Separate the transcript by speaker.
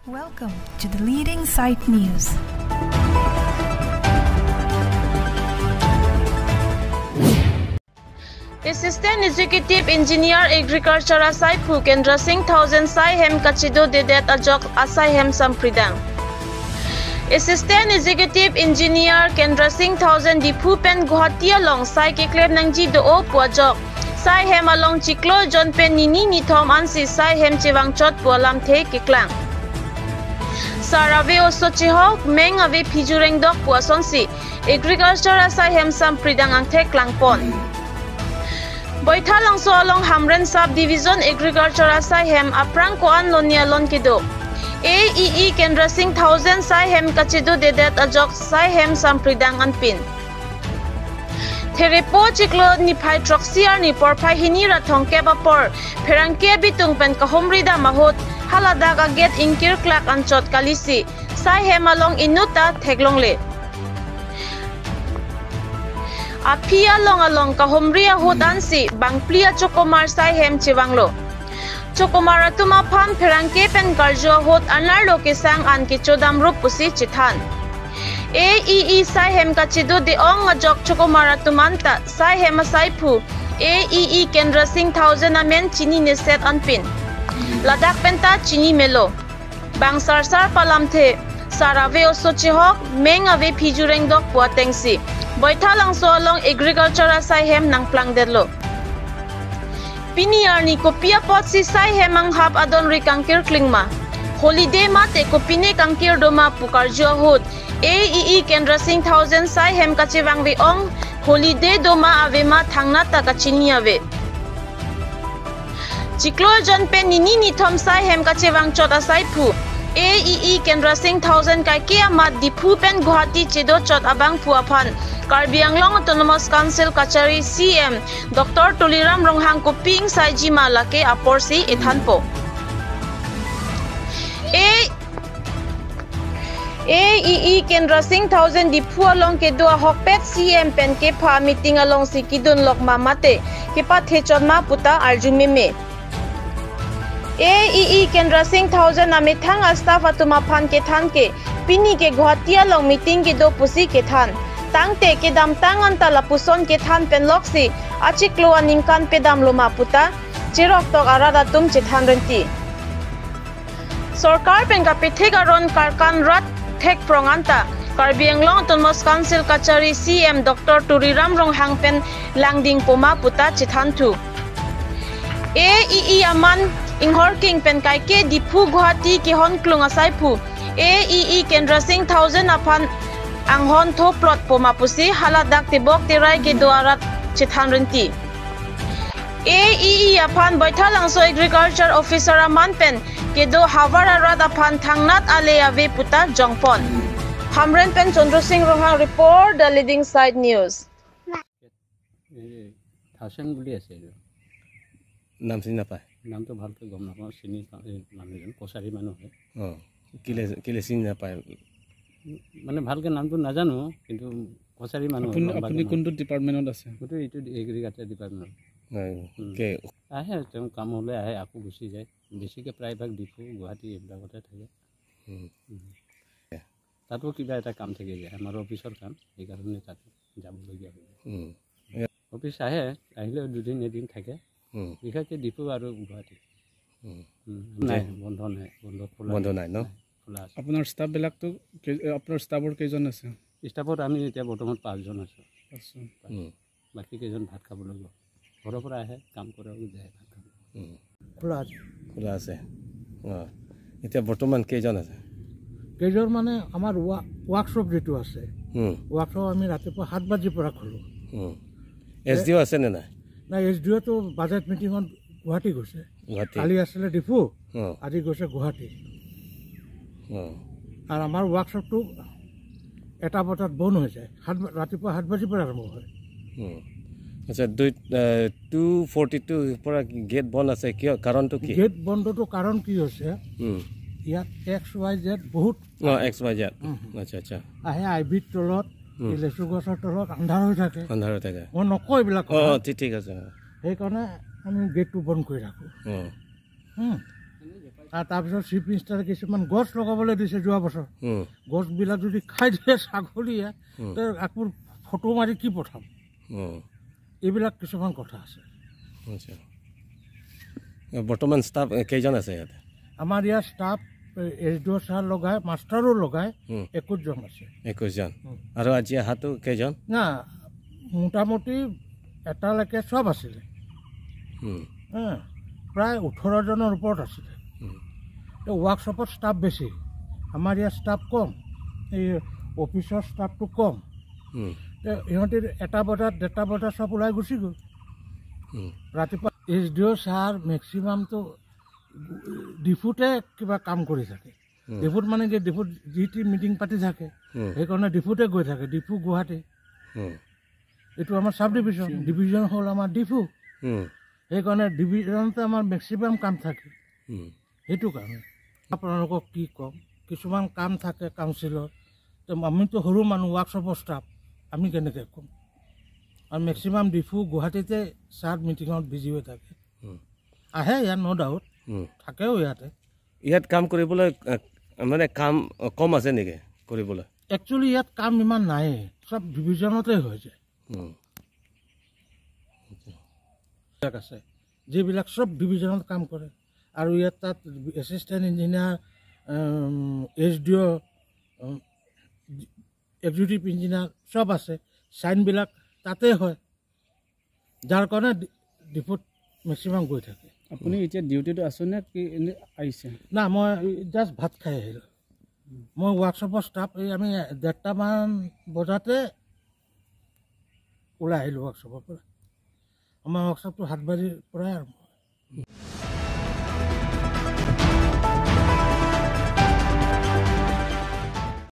Speaker 1: Welcome to the Leading Site News.
Speaker 2: Assistant Executive Engineer Agriculture Asai Phu Kendra Singh 1000 Sai Hem Kachido Dedet Ajok Asai Hem Sampridang. Assistant Executive Engineer Kendra Singh 1000 Dipu Pen Guwahati along Sai Keklem Nangji Do O Puajok Sai Hem along Chiklo John Pen Nini Nithom Ansi Sai Hem Chewang Chot Pualam The Keklang. Sarave Osochihok Meng Ave Pijureng Dok Puasonsi Agriculture Asai Hem Sampridang Ang The Klangpon. Boitha langso along Hamren Subdivision Agriculture Asai Hem Aprang Koan Lonia Lon Kido AEE Kendra Singh 1000 Sai Hem Kachido Dedet Ajok Sai Hem Sampridang Anpin Therepo Chiklo ni Pai Troxiar ni Porpai Hinira Thongke Bapor Perangke Bitung Pen Kahomrida Mahot Haladaga Get Inkir Klak Anchot Kalisi Sai Hem along Inuta Theglongle Apia along Kahomria Hodansi Bangplia Chokomar Sai Hem Chewanglo Chokomara Tuma Pam Perangke Pen Karjo Hot Anarlo Kesang An Kichodam Rup Pusi Chithan AEE Sai Hem Kachido De Ong Ajok Chokomara Tumanta Sai Hem Asai Phu AEE Kendra Singh 1000 Amen Chini Neset Anpin Ladak Penta Chini Melo Bangsarsar Palamthe Sarave Osochihok Meng Ave Pijureng Dok Puatengsi Boitha langso along Agriculture Asai Hem nang Plangdelo Piniar ni kopia pot si Sai Hem ang hab adon rikangkir klingma Holiday mate kopine kangkir doma pukarjo hot AEE Kendra Singh 1000 Sai Hem kachewang ve ong Holiday doma avema thangna ta kachini ave Chiklo John Pen Nini Nithom Sai Hem kachewang chot Asai Phu AEE Kendra Singh 1000 kai kia mat Dipu Pen Guwahati Chedo chot abang puapan Karbi Anglong Autonomous Council Kachari CM Dr. Tuliram Ronghang Kuping Saiji Malake Aporsi Ithanpo AEE Kendra Singh 1000 Dipu along ke dua Hokpet CM Pen ke pha meeting along Sikidun Lokma Mate ke pa thechonma puta Arjumime AEE Kendra Singh 1000 Amithang Staff Atuma Phan ke than ke Pini ke Guwahati along meeting ke do pusi ke than Tangte ke dam tangan tala puson ke than pen loksi achiklo aningkan pedam loma puta chirok tok arada tum chithan renti Sarkar pen ka pithekaron karkan rat thek pronganta Karbi Anglong Autonomous Council Kachari CM Dr. Turiram Ronghang pen langding poma puta chithan thu AEE aman inghor king pen kai ke Dipu Guwahati ke hon klung Asai Phu AEE Kendra Singh 1000 aphan Anghon tho plot poma pusi haladak tibok tirai ke doarat chithan renti AEE aphan boitha langso Agriculture Officer aman pen ke do hawara rat aphan thangnat ale ave puta jongpon Hamren pen Chandra Singh Rohang report the Leading Site News
Speaker 3: Thasen buli ase
Speaker 4: নাম চিনি নাপায়
Speaker 3: নামটো ভালকৈ গম নাপাওঁ চিনি মানুহজন কছাৰী মানুহ হয়
Speaker 4: কেলে চিনি নাপায়
Speaker 3: মানে ভালকৈ নামটো নাজানো কিন্তু কছাৰী মানুহ
Speaker 5: আপুনি কোনটো ডিপাৰ্টমেণ্টত আছে
Speaker 3: গোটেই এইটো এগ্ৰিকালচাৰ ডিপাৰ্টমেণ্ট আহে তেওঁ কাম হ'লে আহে আকৌ গুচি যায় বেছিকৈ প্ৰায়ভাগ ডিপু গুৱাহাটী এইবিলাকতে থাকে তাতো কিবা এটা কাম থাকে যায় আমাৰ অফিচৰ কাম সেইকাৰণে তাত যাবলগীয়া হয় অফিচ আহিলেও দুদিন এদিন থাকে বিশেষকৈ ডিপু আৰু গুৱাহাটী নাই বন্ধ নাই
Speaker 4: ন
Speaker 3: খোলা আছে
Speaker 5: আপোনাৰ ষ্টাফবিলাকতো আপোনাৰ ষ্টাফৰ কেইজন আছে
Speaker 3: ষ্টাফত আমি এতিয়া বৰ্তমান 5 জন আছোঁ বাকী কেইজন ভাত খাবলৈ গ'ল ঘৰৰ পৰা আহে কাম কৰাও যায় ভাত খাব
Speaker 4: খোলা আছে এতিয়া বৰ্তমান কেইজন আছে
Speaker 6: কেইজন মানে আমাৰ ৱৰ্কশ্বপ যেটো আছে ৱৰ্কশ্বপ আমি ৰাতিপুৱা 7 বজাৰ পৰা খোলো
Speaker 4: এছডিও আছে নে নাই
Speaker 6: না এছডিও তো বাজেট মিটিঙত গুৱাহাটী গৈছে কালি আছিলে ডিপু আজি গৈছে গুৱাহাটী আৰু আমাৰ ৱৰ্কশ্বপটো 1 বজাত বন্ধ হৈ যায় ৰাতিপুৱা 7 বজাৰ পৰা আৰম্ভ হয়
Speaker 4: আচ্ছা 242 পৰা গেট বন্ধ আছে কিয় কাৰণটো কি
Speaker 6: গেট বন্ধটো কাৰণ কি হৈছে ইয়াত XYZ বহুত
Speaker 4: XYZ আচ্ছা আচ্ছা
Speaker 6: আহে আইবিৰ তলত লেচু গছৰ তলত আন্ধাৰ হৈ থাকে মই নকওঁ এইবিলাক
Speaker 4: ঠিক আছে
Speaker 6: সেইকাৰণে আমি গেটটো বন্ধ কৰি ৰাখোঁ আৰু তাৰপিছত চিফ মিনিষ্টাৰে কিছুমান গছ লগাবলৈ দিছে যোৱা বছৰ। গছবিলাক যদি খাই দিয়ে ছাগলীয়ে, আকৌ ফটো মাৰি কি পঠাম? এইবিলাক কিছুমান কথা আছে।
Speaker 4: আচ্ছা, বৰ্তমান ষ্টাফ কেইজন আছে ইয়াতে?
Speaker 6: আমাৰ ইয়াৰ ষ্টাফ SDO ছাৰ লগাই, মাষ্টাৰো লগাই 21 জন আছে।
Speaker 4: 21 জন। আৰু আজি অহাটো কেইজন?
Speaker 6: না, মোটামুটি এটালৈকে চব আছিলে, প্ৰায় 18 জনৰ ওপৰত আছিলে। ৱৰ্কশ্বপত ষ্টাফ বেছি, আমাৰ ইয়াৰ ষ্টাফ কম, এই অফিচৰ ষ্টাফটো কম। ইহঁতি 1টা বজাত 1:30 বজাত চব ওলাই গুচি গ'ল। ৰাতিপুৱা SDO ছাৰ মেক্সিমামটো ডিপুতে কিবা কাম কৰি থাকে। ডিপুত মানে কি, ডিপুত যি মিটিং পাতি থাকে, সেইকাৰণে ডিপুতে গৈ থাকে। ডিপু গুৱাহাটী, এইটো আমাৰ চাব ডিভিজন, ডিভিজন হ'ল আমাৰ ডিপু। সেইকাৰণে ডিভিজনতে আমাৰ মেক্সিমাম কাম থাকে। সেইটো কাৰণে আপোনালোকক কি ক'ম, কিছুমান কাম থাকে কাউন্সিলৰ, আমিতো সৰু মানুহ, ৱৰ্কশ্বপৰ ষ্টাফ, আমি কেনেকৈ ক'ম? আৰু মেক্সিমাম ডিপু গুৱাহাটীতে ছাৰ মিটিঙত বিজি হৈ থাকে। আহে ইয়াত ন' ডাউট, থাকেও ইয়াতে।
Speaker 4: ইয়াত কাম কৰিবলৈ মানে কাম কম আছে নেকি কৰিবলৈ?
Speaker 6: একচুৱেলি ইয়াত কাম ইমান নাই, চব ডিভিজনতে হৈ যায়। আছে যিবিলাক চব ডিভিজনত কাম কৰে। আৰু ইয়াত তাত assistant engineer, SDO, executive engineer চব আছে। চাইনবিলাক তাতে হয়, যাৰ কাৰণে ডিপুত মেক্সিমাম গৈ থাকে।
Speaker 5: আপুনি এতিয়া ডিউটিটো আছেনে কি এনে আহিছে?
Speaker 6: না, মই জাষ্ট ভাত খাই আহিলোঁ। মই ৱৰ্কশ্বপৰ ষ্টাফ, এই আমি 1:30 মান বজাতে ওলাই আহিলোঁ ৱৰ্কশ্বপৰ পৰা। আমাৰ ৱৰ্কশ্বপটো 7 বজাৰ পৰাই আৰম্ভ।